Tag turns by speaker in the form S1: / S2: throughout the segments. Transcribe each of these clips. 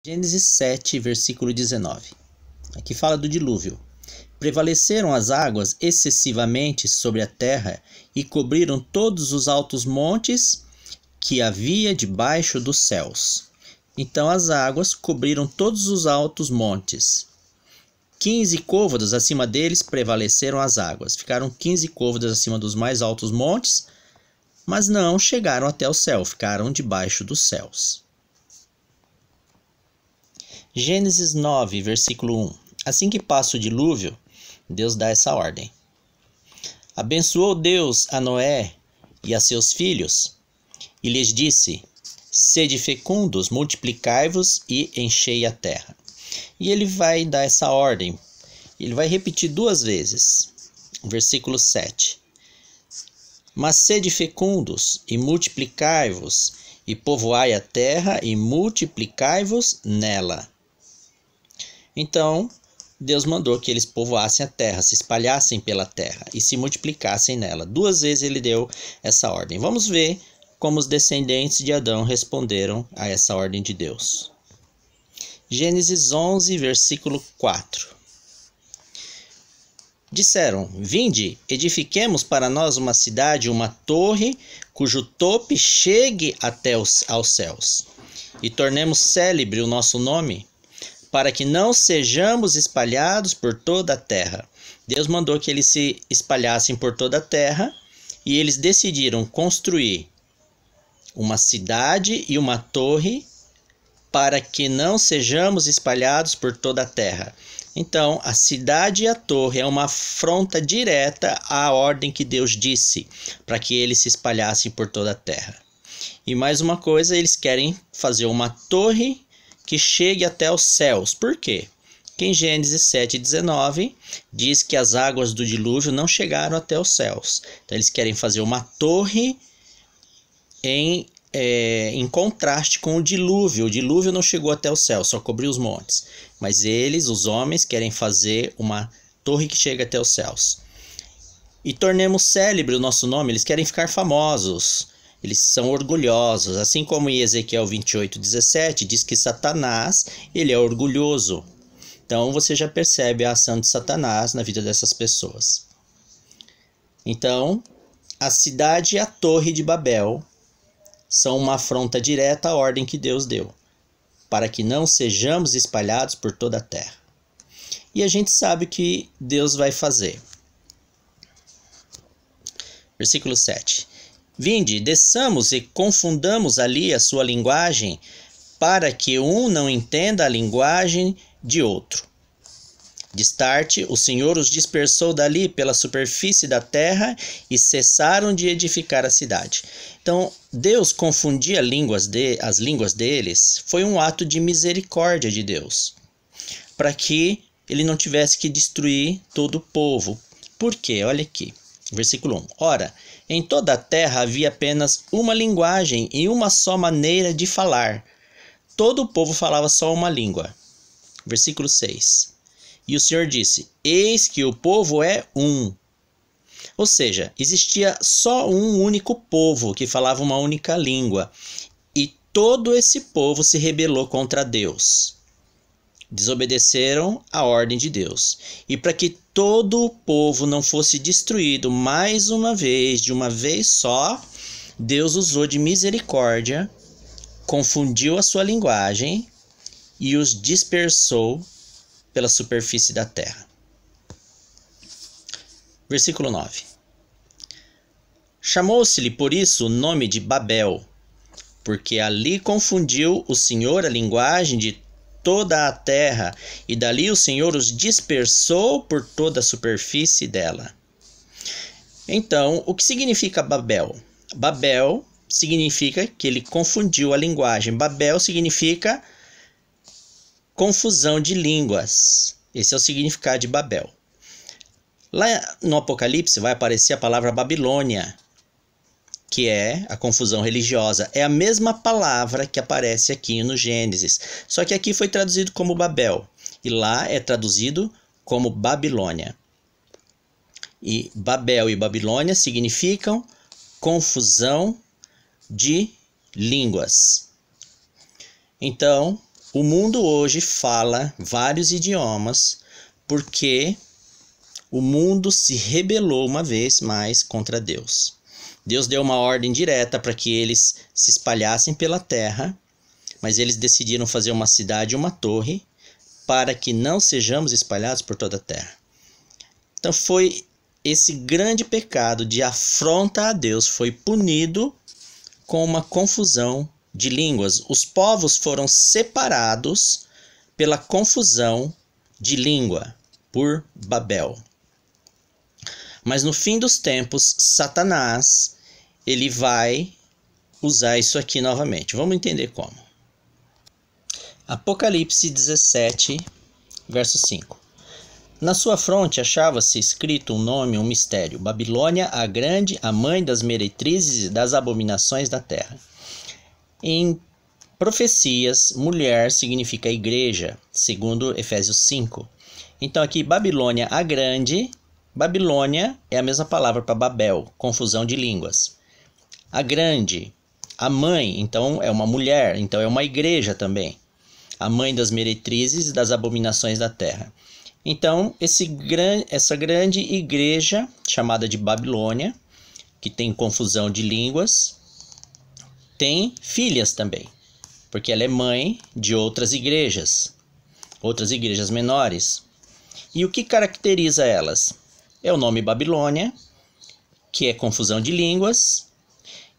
S1: Gênesis 7, versículo 19. Aqui fala do dilúvio. Prevaleceram as águas excessivamente sobre a terra e cobriram todos os altos montes que havia debaixo dos céus. Então as águas cobriram todos os altos montes. 15 côvados acima deles prevaleceram as águas. Ficaram 15 côvados acima dos mais altos montes, mas não chegaram até o céu, ficaram debaixo dos céus. Gênesis 9, versículo 1. Assim que passa o dilúvio, Deus dá essa ordem. Abençoou Deus a Noé e a seus filhos, e lhes disse: sede fecundos, multiplicai-vos e enchei a terra. E ele vai dar essa ordem. Ele vai repetir duas vezes. Versículo 7. Mas sede fecundos e multiplicai-vos, e povoai a terra e multiplicai-vos nela. Então, Deus mandou que eles povoassem a terra, se espalhassem pela terra e se multiplicassem nela. Duas vezes ele deu essa ordem. Vamos ver como os descendentes de Adão responderam a essa ordem de Deus. Gênesis 11, versículo 4. Disseram: vinde, edifiquemos para nós uma cidade, uma torre, cujo tope chegue até aos céus, e tornemos célebre o nosso nome, para que não sejamos espalhados por toda a terra. Deus mandou que eles se espalhassem por toda a terra, e eles decidiram construir uma cidade e uma torre para que não sejamos espalhados por toda a terra. Então, a cidade e a torre é uma afronta direta à ordem que Deus disse, para que eles se espalhassem por toda a terra. E mais uma coisa, eles querem fazer uma torre que chegue até os céus. Por quê? Porque em Gênesis 7:19 diz que as águas do dilúvio não chegaram até os céus. Então eles querem fazer uma torre em contraste com o dilúvio. O dilúvio não chegou até o céu, só cobriu os montes. Mas eles, os homens, querem fazer uma torre que chega até os céus. E tornemos célebre o nosso nome. Eles querem ficar famosos. Eles são orgulhosos, assim como em Ezequiel 28:17 diz que Satanás, ele é orgulhoso. Então você já percebe a ação de Satanás na vida dessas pessoas. Então, a cidade e a torre de Babel são uma afronta direta à ordem que Deus deu, para que não sejamos espalhados por toda a terra. E a gente sabe o que Deus vai fazer. Versículo 7. Vinde, desçamos e confundamos ali a sua linguagem, para que um não entenda a linguagem de outro. Destarte, o Senhor os dispersou dali pela superfície da terra e cessaram de edificar a cidade. Então, Deus confundir as línguas deles foi um ato de misericórdia de Deus, para que ele não tivesse que destruir todo o povo. Por quê? Olha aqui. Versículo 1. Ora, em toda a terra havia apenas uma linguagem e uma só maneira de falar. Todo o povo falava só uma língua. Versículo 6. E o Senhor disse: eis que o povo é um. Ou seja, existia só um único povo que falava uma única língua. E todo esse povo se rebelou contra Deus. Desobedeceram a ordem de Deus. E para que todo o povo não fosse destruído mais uma vez, de uma vez só, Deus usou de misericórdia, confundiu a sua linguagem e os dispersou pela superfície da terra. Versículo 9. Chamou-se-lhe por isso o nome de Babel, porque ali confundiu o Senhor a linguagem de toda a terra, e dali o Senhor os dispersou por toda a superfície dela. Então, o que significa Babel? Babel significa que ele confundiu a linguagem. Babel significa confusão de línguas. Esse é o significado de Babel. Lá no Apocalipse vai aparecer a palavra Babilônia, que é a confusão religiosa. É a mesma palavra que aparece aqui no Gênesis, só que aqui foi traduzido como Babel, e lá é traduzido como Babilônia. E Babel e Babilônia significam confusão de línguas. Então, O mundo hoje fala vários idiomas porque o mundo se rebelou uma vez mais contra Deus. Deus deu uma ordem direta para que eles se espalhassem pela terra, mas eles decidiram fazer uma cidade e uma torre para que não sejamos espalhados por toda a terra. Então foi esse grande pecado de afronta a Deus, foi punido com uma confusão de línguas. Os povos foram separados pela confusão de língua, por Babel. Mas no fim dos tempos, Satanás, ele vai usar isso aqui novamente. Vamos entender como. Apocalipse 17, verso 5. Na sua fronte achava-se escrito um nome, um mistério: Babilônia a Grande, a mãe das meretrizes e das abominações da terra. Em profecias, mulher significa igreja, segundo Efésios 5. Então aqui, Babilônia a Grande, Babilônia é a mesma palavra para Babel, confusão de línguas. A Grande, a mãe, então é uma mulher, então é uma igreja também. A mãe das meretrizes e das abominações da terra. Então, essa grande igreja, chamada de Babilônia, que tem confusão de línguas, tem filhas também, porque ela é mãe de outras igrejas menores. E o que caracteriza elas? É o nome Babilônia, que é confusão de línguas,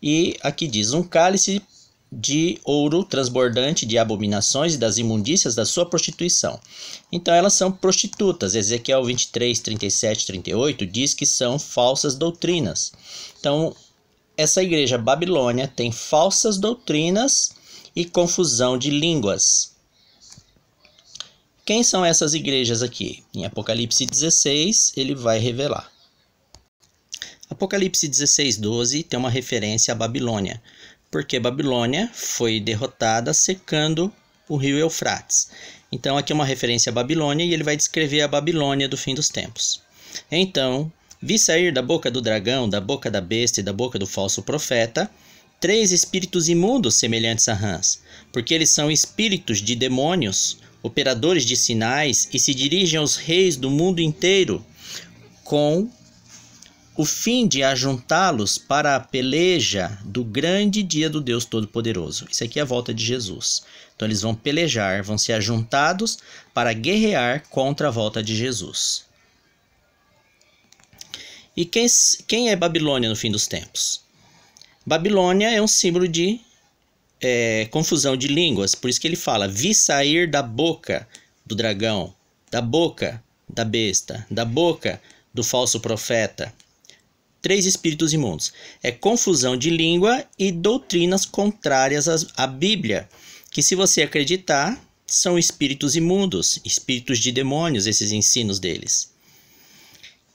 S1: e aqui diz um cálice de ouro transbordante de abominações e das imundícias da sua prostituição. Então elas são prostitutas. Ezequiel 23, 37, 38 diz que são falsas doutrinas. Então essa igreja Babilônia tem falsas doutrinas e confusão de línguas. Quem são essas igrejas aqui? Em Apocalipse 16 ele vai revelar. Apocalipse 16, 12 tem uma referência à Babilônia, porque Babilônia foi derrotada secando o rio Eufrates. Então aqui é uma referência à Babilônia e ele vai descrever a Babilônia do fim dos tempos. Então, vi sair da boca do dragão, da boca da besta e da boca do falso profeta, 3 espíritos imundos semelhantes a rãs, porque eles são espíritos de demônios, operadores de sinais, e se dirigem aos reis do mundo inteiro, com o fim de ajuntá-los para a peleja do grande dia do Deus Todo-Poderoso. Isso aqui é a volta de Jesus. Então eles vão pelejar, vão ser ajuntados para guerrear contra a volta de Jesus. E quem é Babilônia no fim dos tempos? Babilônia é um símbolo de confusão de línguas, por isso que ele fala: vi sair da boca do dragão, da boca da besta, da boca do falso profeta. 3 espíritos imundos. É confusão de língua e doutrinas contrárias à Bíblia, que, se você acreditar, são espíritos imundos, espíritos de demônios, esses ensinos deles.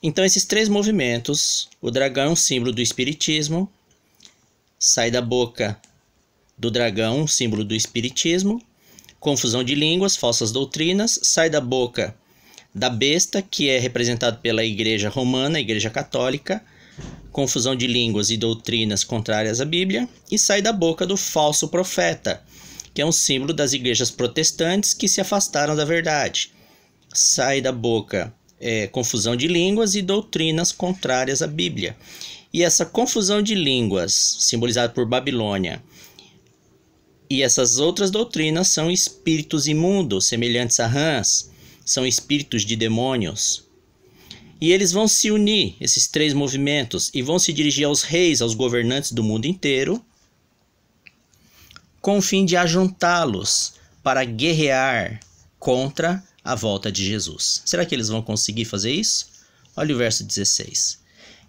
S1: Então esses 3 movimentos, o dragão é um símbolo do espiritismo, sai da boca do dragão, um símbolo do espiritismo, confusão de línguas, falsas doutrinas, sai da boca da besta, que é representado pela igreja romana, a igreja católica, confusão de línguas e doutrinas contrárias à Bíblia, e sai da boca do falso profeta, que é um símbolo das igrejas protestantes que se afastaram da verdade. Sai da boca confusão de línguas e doutrinas contrárias à Bíblia. E essa confusão de línguas, simbolizada por Babilônia, e essas outras doutrinas são espíritos imundos, semelhantes a rãs, são espíritos de demônios. E eles vão se unir, esses 3 movimentos, e vão se dirigir aos reis, aos governantes do mundo inteiro, com o fim de ajuntá-los para guerrear contra a volta de Jesus. Será que eles vão conseguir fazer isso? Olha o verso 16.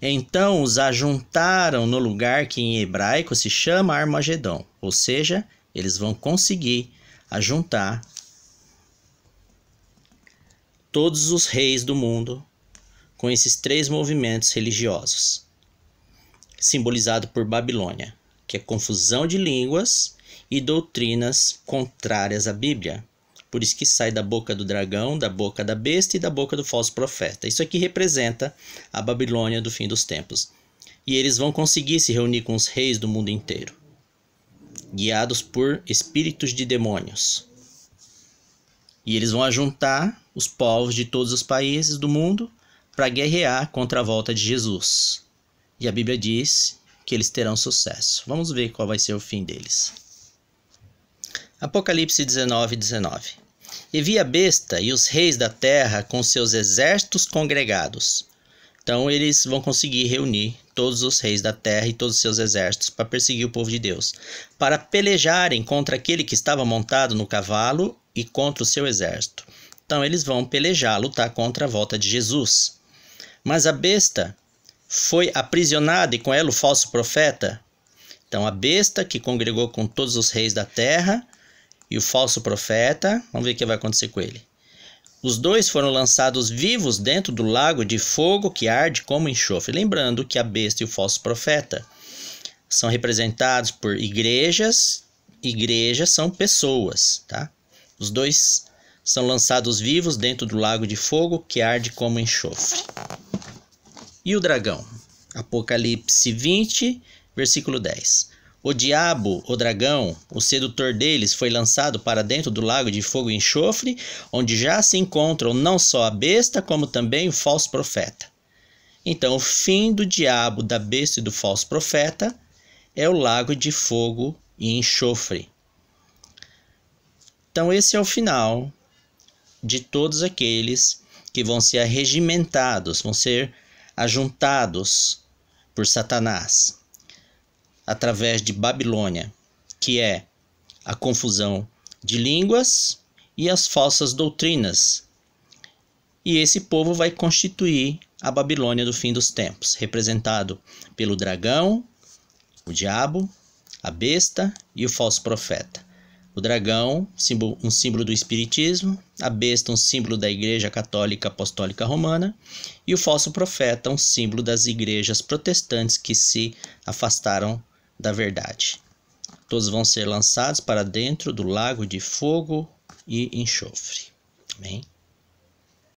S1: Então os ajuntaram no lugar que em hebraico se chama Armagedon, ou seja, eles vão conseguir ajuntar todos os reis do mundo com esses 3 movimentos religiosos, simbolizado por Babilônia, que é confusão de línguas e doutrinas contrárias à Bíblia. Por isso que sai da boca do dragão, da boca da besta e da boca do falso profeta. Isso aqui representa a Babilônia do fim dos tempos. E eles vão conseguir se reunir com os reis do mundo inteiro, guiados por espíritos de demônios. E eles vão ajuntar os povos de todos os países do mundo para guerrear contra a volta de Jesus. E a Bíblia diz que eles terão sucesso. Vamos ver qual vai ser o fim deles. Apocalipse 19:19. E vi a besta e os reis da terra com seus exércitos congregados. Então eles vão conseguir reunir todos os reis da terra e todos os seus exércitos para perseguir o povo de Deus, para pelejarem contra aquele que estava montado no cavalo e contra o seu exército. Então eles vão pelejar, lutar contra a volta de Jesus. Mas a besta foi aprisionada e com ela o falso profeta. Então a besta que congregou com todos os reis da terra e o falso profeta, vamos ver o que vai acontecer com ele. Os dois foram lançados vivos dentro do lago de fogo que arde como enxofre. Lembrando que a besta e o falso profeta são representados por igrejas. Igrejas são pessoas, tá? Os dois são lançados vivos dentro do lago de fogo que arde como enxofre. E o dragão? Apocalipse 20, versículo 10. O diabo, o dragão, o sedutor deles, foi lançado para dentro do lago de fogo e enxofre, onde já se encontram não só a besta, como também o falso profeta. Então, o fim do diabo, da besta e do falso profeta é o lago de fogo e enxofre. Então, esse é o final de todos aqueles que vão ser arregimentados, vão ser ajuntados por Satanás através de Babilônia, que é a confusão de línguas e as falsas doutrinas. E esse povo vai constituir a Babilônia do fim dos tempos, representado pelo dragão, o diabo, a besta e o falso profeta. O dragão, um símbolo do espiritismo, a besta, um símbolo da Igreja Católica Apostólica Romana, e o falso profeta, um símbolo das igrejas protestantes que se afastaram da verdade. Todos vão ser lançados para dentro do lago de fogo e enxofre. Amém?